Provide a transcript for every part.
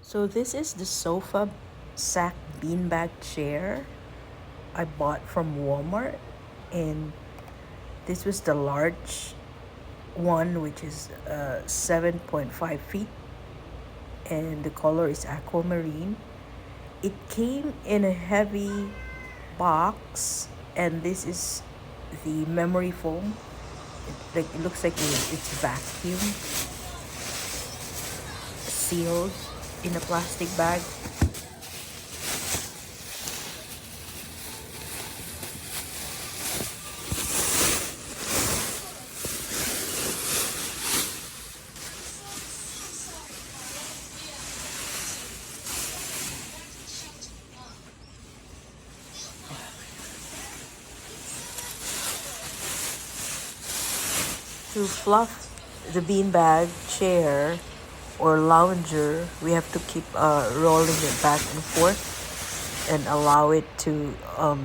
So this is the sofa sack beanbag chair I bought from Walmart, and this was the large one, which is 7.5 feet, and the color is aquamarine. It came in a heavy box, and this is the memory foam. It looks like it's vacuum sealed in a plastic bag. To fluff the beanbag chair or lounger, we have to keep rolling it back and forth and allow it to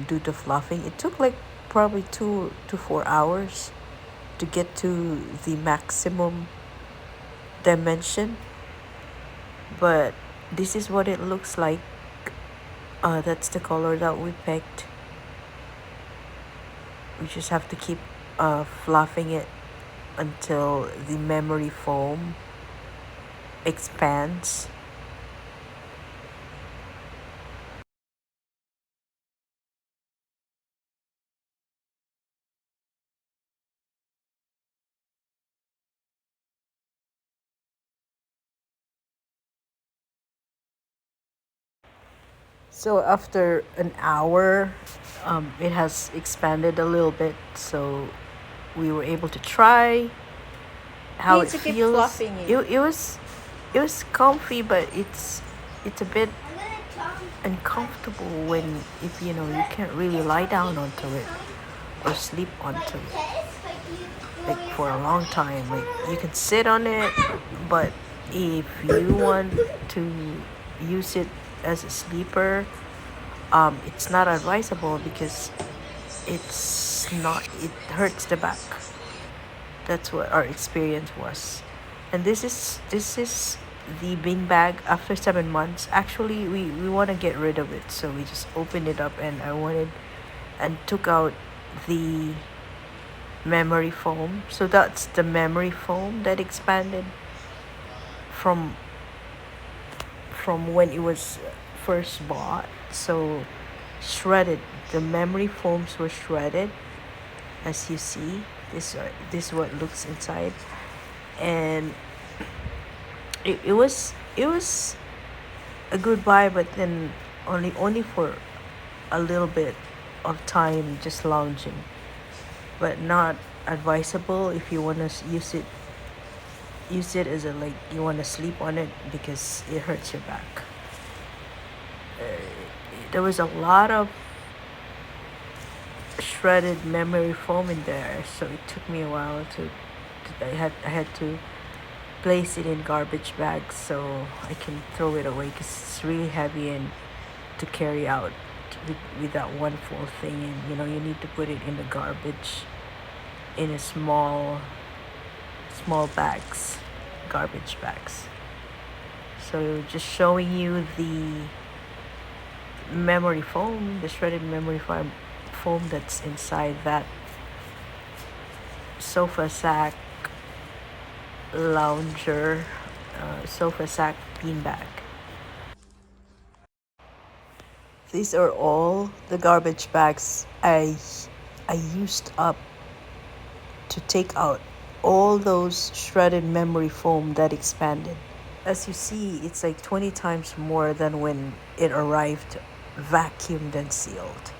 do the fluffing. It took like probably 2 to 4 hours to get to the maximum dimension, but this is what it looks like. That's the color that we picked. We just have to keep fluffing it until the memory foam expands. So after an hour, it has expanded a little bit. So we were able to try how Need it to keep feels. fluffing it. It was comfy, but it's a bit uncomfortable when if you can't really lie down onto it or sleep onto it like for a long time. Like you can sit on it, but if you want to use it as a sleeper, it's not advisable because it hurts the back. That's what our experience was. And this is the bean bag after 7 months. Actually, we want to get rid of it, so we just opened it up, and I wanted and took out the memory foam. So that's the memory foam that expanded from when it was first bought. So shredded, the memory foams were shredded, as you see. This is what looks inside, and it was a good buy, but then only for a little bit of time just lounging, but not advisable if you want to use it as a, like, you want to sleep on it because it hurts your back. uh, there was a lot of shredded memory foam in there, so it took me a while I had to place it in garbage bags so I can throw it away because it's really heavy and to carry out with that one full thing, and you need to put it in the garbage in a small bags, garbage bags. So just showing you the memory foam, the shredded memory foam that's inside that sofa sack lounger, sofa sack beanbag. These are all the garbage bags I used up to take out all those shredded memory foam that expanded. As you see, it's like 20 times more than when it arrived vacuumed and sealed.